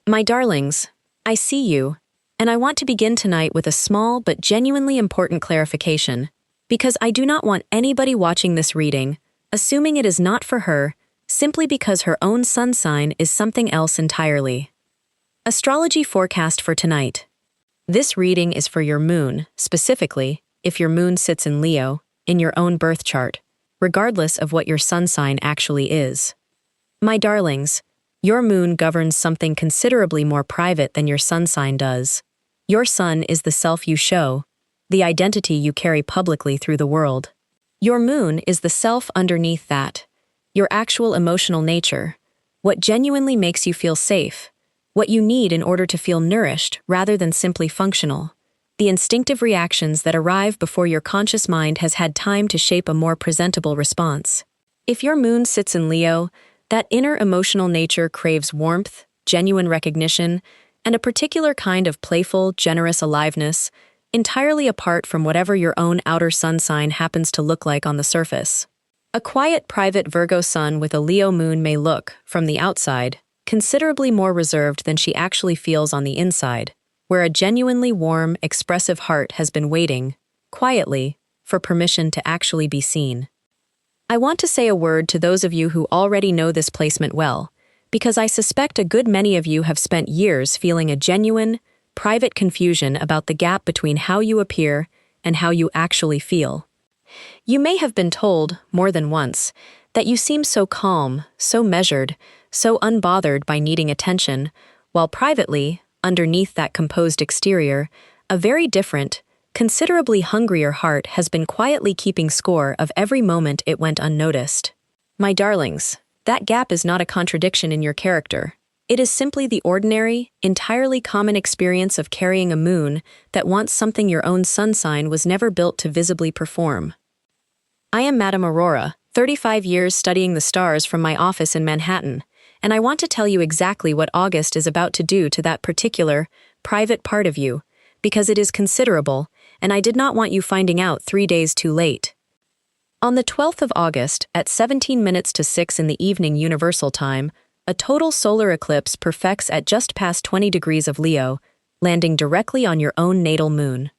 My darlings, I see you, and I want to begin tonight with a small but genuinely important clarification, because I do not want anybody watching this reading assuming it is not for her simply because her own sun sign is something else entirely. Astrology forecast for tonight. This reading is for your moon, specifically, if your moon sits in Leo, in your own birth chart, regardless of what your sun sign actually is. My darlings, your moon governs something considerably more private than your sun sign does. Your sun is the self you show, the identity you carry publicly through the world. Your moon is the self underneath that, your actual emotional nature, what genuinely makes you feel safe, what you need in order to feel nourished rather than simply functional, the instinctive reactions that arrive before your conscious mind has had time to shape a more presentable response. If your moon sits in Leo, that inner emotional nature craves warmth, genuine recognition, and a particular kind of playful, generous aliveness, entirely apart from whatever your own outer sun sign happens to look like on the surface. A quiet, private Virgo sun with a Leo moon may look, from the outside, considerably more reserved than she actually feels on the inside, where a genuinely warm, expressive heart has been waiting, quietly, for permission to actually be seen. I want to say a word to those of you who already know this placement well, because I suspect a good many of you have spent years feeling a genuine, private confusion about the gap between how you appear and how you actually feel. You may have been told, more than once, that you seem so calm, so measured, so unbothered by needing attention, while privately, underneath that composed exterior, a very different, considerably hungrier heart has been quietly keeping score of every moment it went unnoticed. My darlings, that gap is not a contradiction in your character. It is simply the ordinary, entirely common experience of carrying a moon that wants something your own sun sign was never built to visibly perform. I am Madame Aurora, 35 years studying the stars from my office in Manhattan, and I want to tell you exactly what August is about to do to that particular, private part of you, because it is considerable, and I did not want you finding out 3 days too late. On the 12th of August, at 17 minutes to 6 in the evening Universal Time, a total solar eclipse perfects at just past 20 degrees of Leo, landing directly on your own natal moon.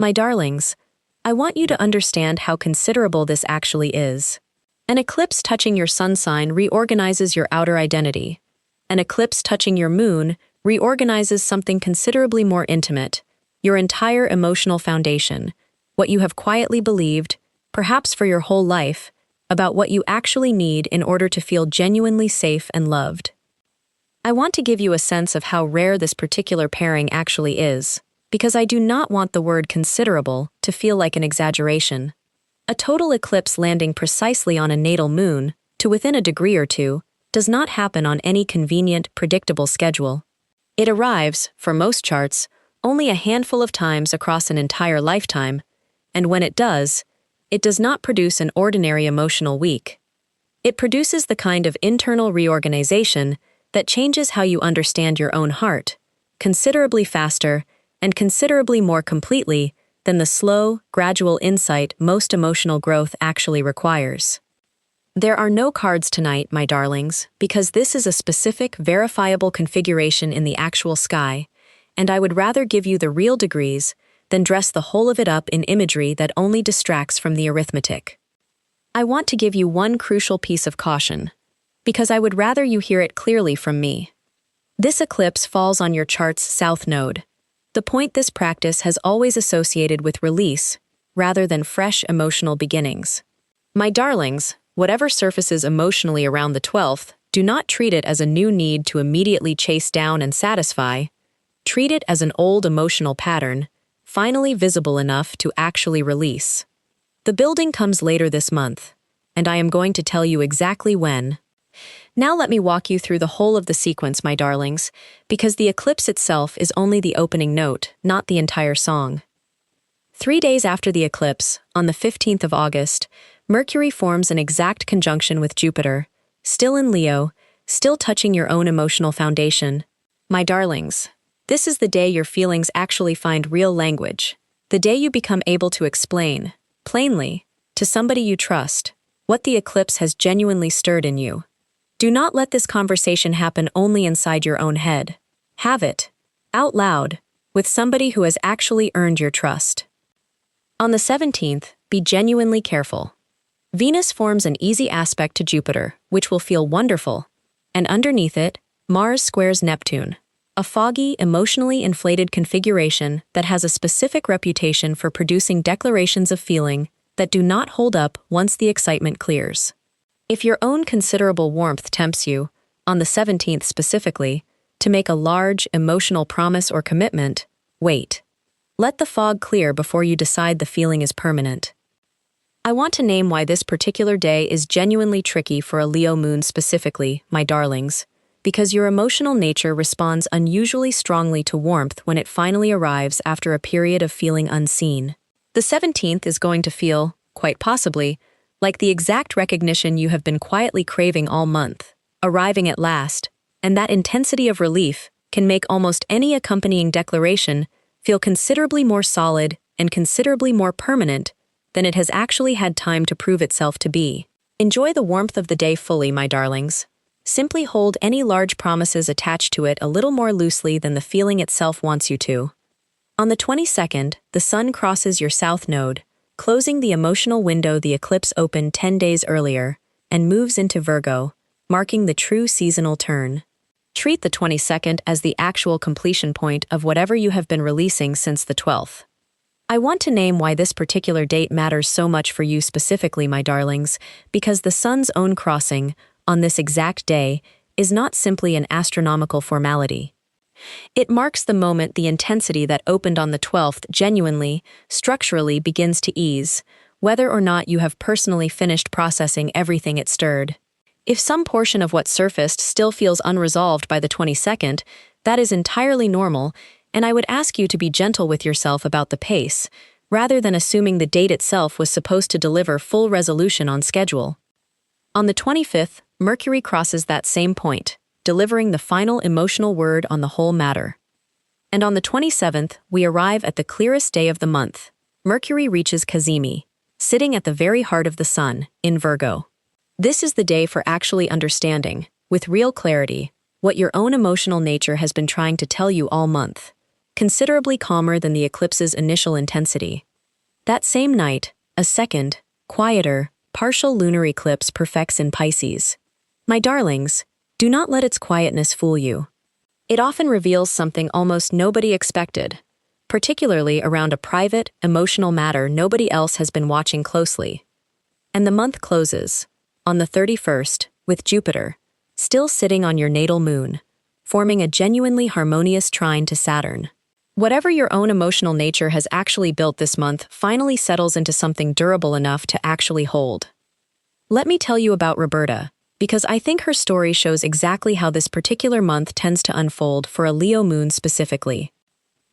My darlings, I want you to understand how considerable this actually is. An eclipse touching your sun sign reorganizes your outer identity. An eclipse touching your moon reorganizes something considerably more intimate, your entire emotional foundation, what you have quietly believed, perhaps for your whole life, about what you actually need in order to feel genuinely safe and loved. I want to give you a sense of how rare this particular pairing actually is, because I do not want the word considerable to feel like an exaggeration. A total eclipse landing precisely on a natal moon, to within a degree or two, does not happen on any convenient, predictable schedule. It arrives, for most charts, only a handful of times across an entire lifetime, and when it does not produce an ordinary emotional week. It produces the kind of internal reorganization that changes how you understand your own heart, considerably faster and considerably more completely than the slow, gradual insight most emotional growth actually requires. There are no cards tonight, my darlings, because this is a specific, verifiable configuration in the actual sky, and I would rather give you the real degrees than dress the whole of it up in imagery that only distracts from the arithmetic. I want to give you one crucial piece of caution, because I would rather you hear it clearly from me. This eclipse falls on your chart's south node, the point this practice has always associated with release, rather than fresh emotional beginnings. My darlings, whatever surfaces emotionally around the 12th, do not treat it as a new need to immediately chase down and satisfy. Treat it as an old emotional pattern, finally visible enough to actually release. The building comes later this month, and I am going to tell you exactly when. Now let me walk you through the whole of the sequence, my darlings, because the eclipse itself is only the opening note, not the entire song. 3 days after the eclipse, on the 15th of August, Mercury forms an exact conjunction with Jupiter, still in Leo, still touching your own emotional foundation. My darlings, this is the day your feelings actually find real language, the day you become able to explain, plainly, to somebody you trust, what the eclipse has genuinely stirred in you. Do not let this conversation happen only inside your own head. Have it. Out loud, with somebody who has actually earned your trust. On the 17th, be genuinely careful. Venus forms an easy aspect to Jupiter, which will feel wonderful, and underneath it, Mars squares Neptune, a foggy, emotionally inflated configuration that has a specific reputation for producing declarations of feeling that do not hold up once the excitement clears. If your own considerable warmth tempts you, on the 17th specifically, to make a large, emotional promise or commitment, wait. Let the fog clear before you decide the feeling is permanent. I want to name why this particular day is genuinely tricky for a Leo moon specifically, my darlings, because your emotional nature responds unusually strongly to warmth when it finally arrives after a period of feeling unseen. The 17th is going to feel, quite possibly, like the exact recognition you have been quietly craving all month, arriving at last, and that intensity of relief can make almost any accompanying declaration feel considerably more solid and considerably more permanent than it has actually had time to prove itself to be. Enjoy the warmth of the day fully, my darlings. Simply hold any large promises attached to it a little more loosely than the feeling itself wants you to. On the 22nd, the Sun crosses your south node, closing the emotional window the eclipse opened 10 days earlier, and moves into Virgo, marking the true seasonal turn. Treat the 22nd as the actual completion point of whatever you have been releasing since the 12th. I want to name why this particular date matters so much for you specifically, my darlings, because the Sun's own crossing, on this exact day, is not simply an astronomical formality. It marks the moment the intensity that opened on the 12th genuinely, structurally begins to ease, whether or not you have personally finished processing everything it stirred. If some portion of what surfaced still feels unresolved by the 22nd, that is entirely normal, and I would ask you to be gentle with yourself about the pace, rather than assuming the date itself was supposed to deliver full resolution on schedule. On the 25th, Mercury crosses that same point, delivering the final emotional word on the whole matter. And on the 27th, we arrive at the clearest day of the month. Mercury reaches Cazimi, sitting at the very heart of the Sun, in Virgo. This is the day for actually understanding, with real clarity, what your own emotional nature has been trying to tell you all month, considerably calmer than the eclipse's initial intensity. That same night, a second, quieter, partial lunar eclipse perfects in Pisces. My darlings, do not let its quietness fool you. It often reveals something almost nobody expected, particularly around a private, emotional matter nobody else has been watching closely. And the month closes, on the 31st, with Jupiter, still sitting on your natal moon, forming a genuinely harmonious trine to Saturn. Whatever your own emotional nature has actually built this month finally settles into something durable enough to actually hold. Let me tell you about Roberta, because I think her story shows exactly how this particular month tends to unfold for a Leo moon specifically.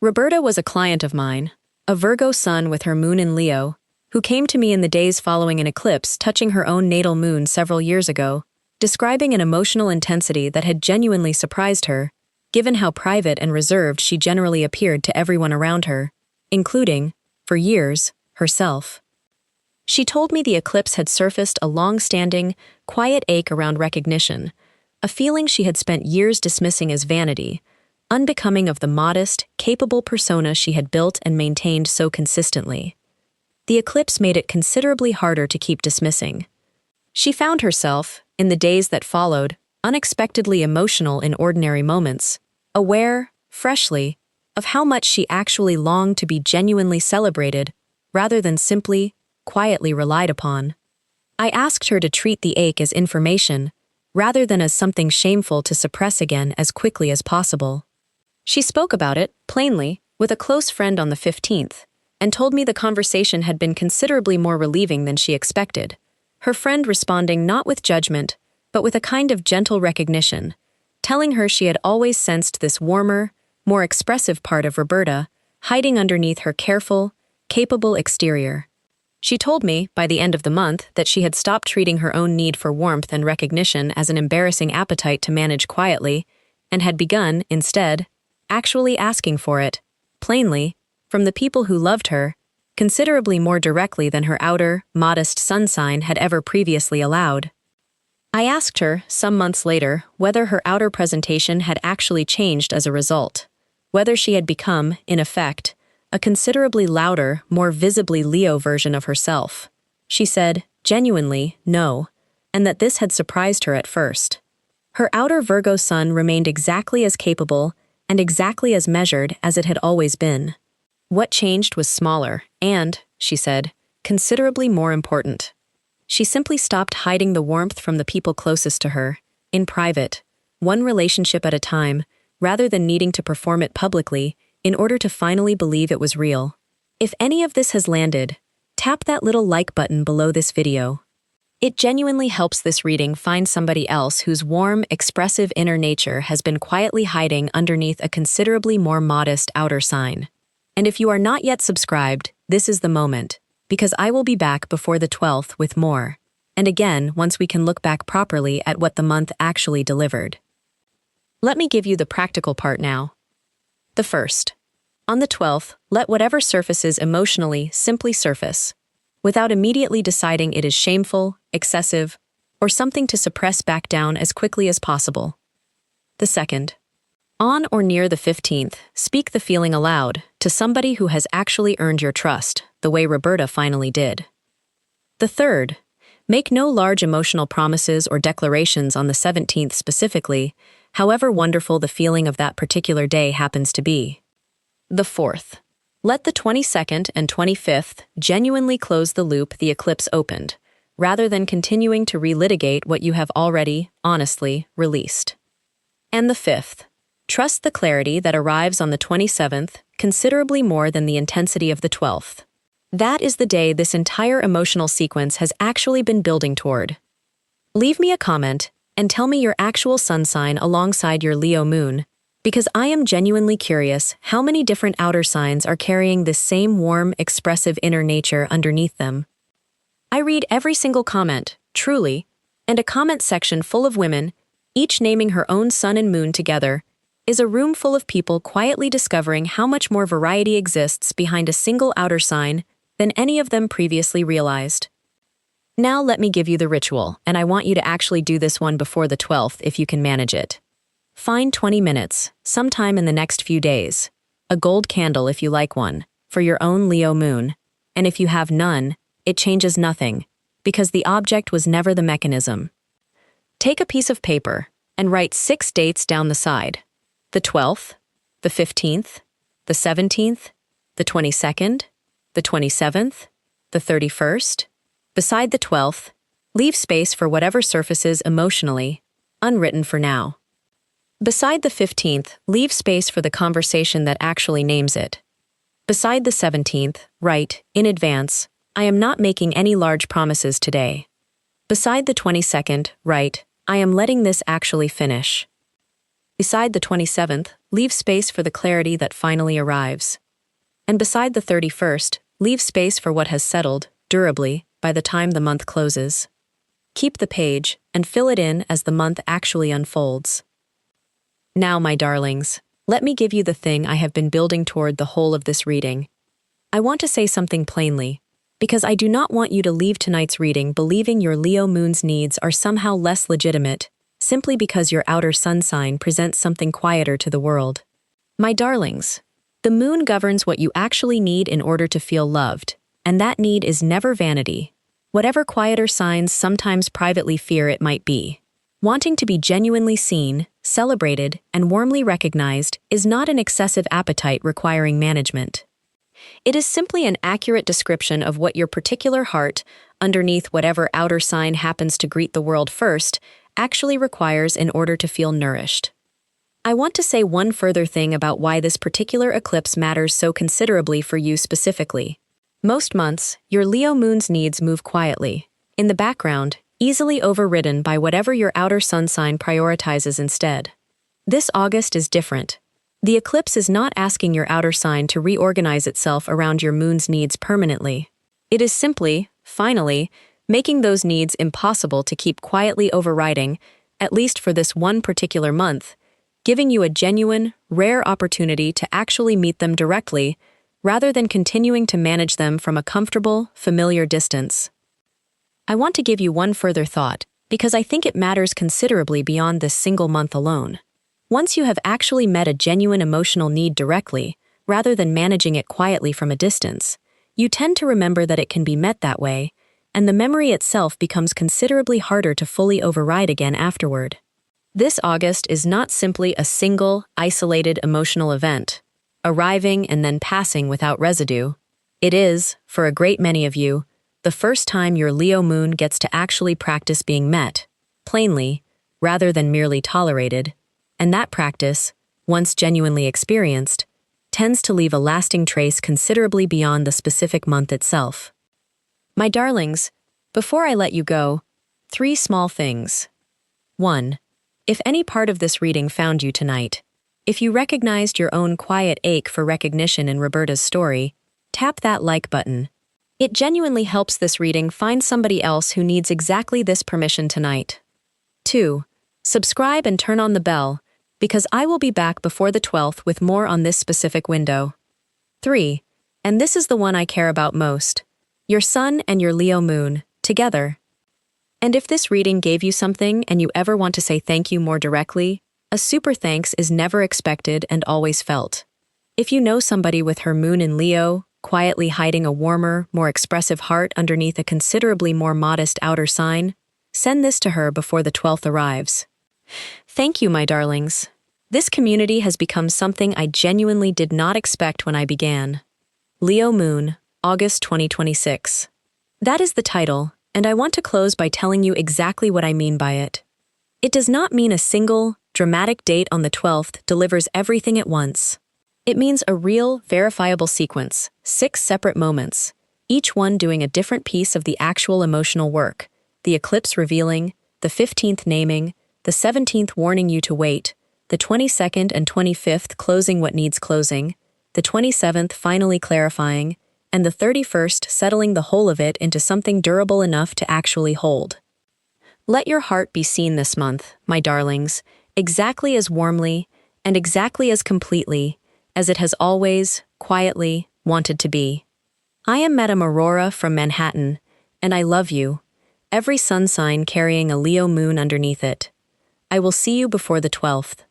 Roberta was a client of mine, a Virgo sun with her moon in Leo, who came to me in the days following an eclipse touching her own natal moon several years ago, describing an emotional intensity that had genuinely surprised her, given how private and reserved she generally appeared to everyone around her, including, for years, herself. She told me the eclipse had surfaced a long-standing, quiet ache around recognition, a feeling she had spent years dismissing as vanity, unbecoming of the modest, capable persona she had built and maintained so consistently. The eclipse made it considerably harder to keep dismissing. She found herself, in the days that followed, unexpectedly emotional in ordinary moments, aware, freshly, of how much she actually longed to be genuinely celebrated, rather than simply, quietly relied upon. I asked her to treat the ache as information, rather than as something shameful to suppress again as quickly as possible. She spoke about it, plainly, with a close friend on the 15th, and told me the conversation had been considerably more relieving than she expected, her friend responding not with judgment, but with a kind of gentle recognition, telling her she had always sensed this warmer, more expressive part of Roberta, hiding underneath her careful, capable exterior. She told me, by the end of the month, that she had stopped treating her own need for warmth and recognition as an embarrassing appetite to manage quietly, and had begun, instead, actually asking for it, plainly, from the people who loved her, considerably more directly than her outer, modest sun sign had ever previously allowed. I asked her, some months later, whether her outer presentation had actually changed as a result, whether she had become, in effect, a considerably louder, more visibly Leo version of herself. She said, genuinely, no, and that this had surprised her at first. Her outer Virgo sun remained exactly as capable and exactly as measured as it had always been. What changed was smaller and, she said, considerably more important. She simply stopped hiding the warmth from the people closest to her, in private, one relationship at a time, rather than needing to perform it publicly in order to finally believe it was real. If any of this has landed, tap that little like button below this video. It genuinely helps this reading find somebody else whose warm, expressive inner nature has been quietly hiding underneath a considerably more modest outer sign. And if you are not yet subscribed, this is the moment, because I will be back before the 12th with more. And again, once we can look back properly at what the month actually delivered. Let me give you the practical part now. The first. On the 12th, let whatever surfaces emotionally simply surface, without immediately deciding it is shameful, excessive, or something to suppress back down as quickly as possible. The second. On or near the 15th, speak the feeling aloud to somebody who has actually earned your trust, the way Roberta finally did. The third. Make no large emotional promises or declarations on the 17th specifically, however wonderful the feeling of that particular day happens to be. The fourth. Let the 22nd and 25th genuinely close the loop the eclipse opened, rather than continuing to relitigate what you have already, honestly, released. And the fifth. Trust the clarity that arrives on the 27th considerably more than the intensity of the 12th. That is the day this entire emotional sequence has actually been building toward. Leave me a comment and tell me your actual sun sign alongside your Leo moon, because I am genuinely curious how many different outer signs are carrying this same warm, expressive inner nature underneath them. I read every single comment, truly, and a comment section full of women, each naming her own sun and moon together, is a room full of people quietly discovering how much more variety exists behind a single outer sign than any of them previously realized. Now let me give you the ritual, and I want you to actually do this one before the 12th if you can manage it. Find 20 minutes, sometime in the next few days, a gold candle if you like one, for your own Leo moon, and if you have none, it changes nothing, because the object was never the mechanism. Take a piece of paper and write 6 dates down the side. The 12th, the 15th, the 17th, the 22nd, the 27th, the 31st. Beside the 12th, leave space for whatever surfaces emotionally, unwritten for now. Beside the 15th, leave space for the conversation that actually names it. Beside the 17th, write, in advance, I am not making any large promises today. Beside the 22nd, write, I am letting this actually finish. Beside the 27th, leave space for the clarity that finally arrives. And beside the 31st, leave space for what has settled, durably, by the time the month closes. Keep the page and fill it in as the month actually unfolds. Now, my darlings, let me give you the thing I have been building toward the whole of this reading. I want to say something plainly, because I do not want you to leave tonight's reading believing your Leo moon's needs are somehow less legitimate, simply because your outer sun sign presents something quieter to the world. My darlings, the moon governs what you actually need in order to feel loved, and that need is never vanity, whatever quieter signs sometimes privately fear it might be. Wanting to be genuinely seen, celebrated, and warmly recognized is not an excessive appetite requiring management. It is simply an accurate description of what your particular heart, underneath whatever outer sign happens to greet the world first, actually requires in order to feel nourished. I want to say one further thing about why this particular eclipse matters so considerably for you specifically. Most months, your Leo moon's needs move quietly, in the background, easily overridden by whatever your outer sun sign prioritizes instead. This August is different. The eclipse is not asking your outer sign to reorganize itself around your moon's needs permanently. It is simply, finally, making those needs impossible to keep quietly overriding, at least for this one particular month, giving you a genuine, rare opportunity to actually meet them directly, rather than continuing to manage them from a comfortable, familiar distance. I want to give you one further thought, because I think it matters considerably beyond this single month alone. Once you have actually met a genuine emotional need directly, rather than managing it quietly from a distance, you tend to remember that it can be met that way, and the memory itself becomes considerably harder to fully override again afterward. This August is not simply a single, isolated emotional event, arriving and then passing without residue. It is, for a great many of you, the first time your Leo moon gets to actually practice being met, plainly, rather than merely tolerated, and that practice, once genuinely experienced, tends to leave a lasting trace considerably beyond the specific month itself. My darlings, before I let you go, 3 small things. 1. If any part of this reading found you tonight, if you recognized your own quiet ache for recognition in Roberta's story, tap that like button. It genuinely helps this reading find somebody else who needs exactly this permission tonight. 2. Subscribe and turn on the bell, because I will be back before the 12th with more on this specific window. 3. And this is the one I care about most. Your Sun and your Leo moon, together. And if this reading gave you something and you ever want to say thank you more directly, a super thanks is never expected and always felt. If you know somebody with her moon in Leo, quietly hiding a warmer, more expressive heart underneath a considerably more modest outer sign, send this to her before the 12th arrives. Thank you, my darlings. This community has become something I genuinely did not expect when I began. Leo Moon, August 2026. That is the title, and I want to close by telling you exactly what I mean by it. It does not mean a single, dramatic date on the 12th delivers everything at once. It means a real, verifiable sequence, 6 separate moments, each one doing a different piece of the actual emotional work, the eclipse revealing, the 15th naming, the 17th warning you to wait, the 22nd and 25th closing what needs closing, the 27th finally clarifying, and the 31st settling the whole of it into something durable enough to actually hold. Let your heart be seen this month, my darlings, exactly as warmly and exactly as completely as it has always, quietly, wanted to be. I am Madame Aurora from Manhattan, and I love you, every sun sign carrying a Leo moon underneath it. I will see you before the 12th.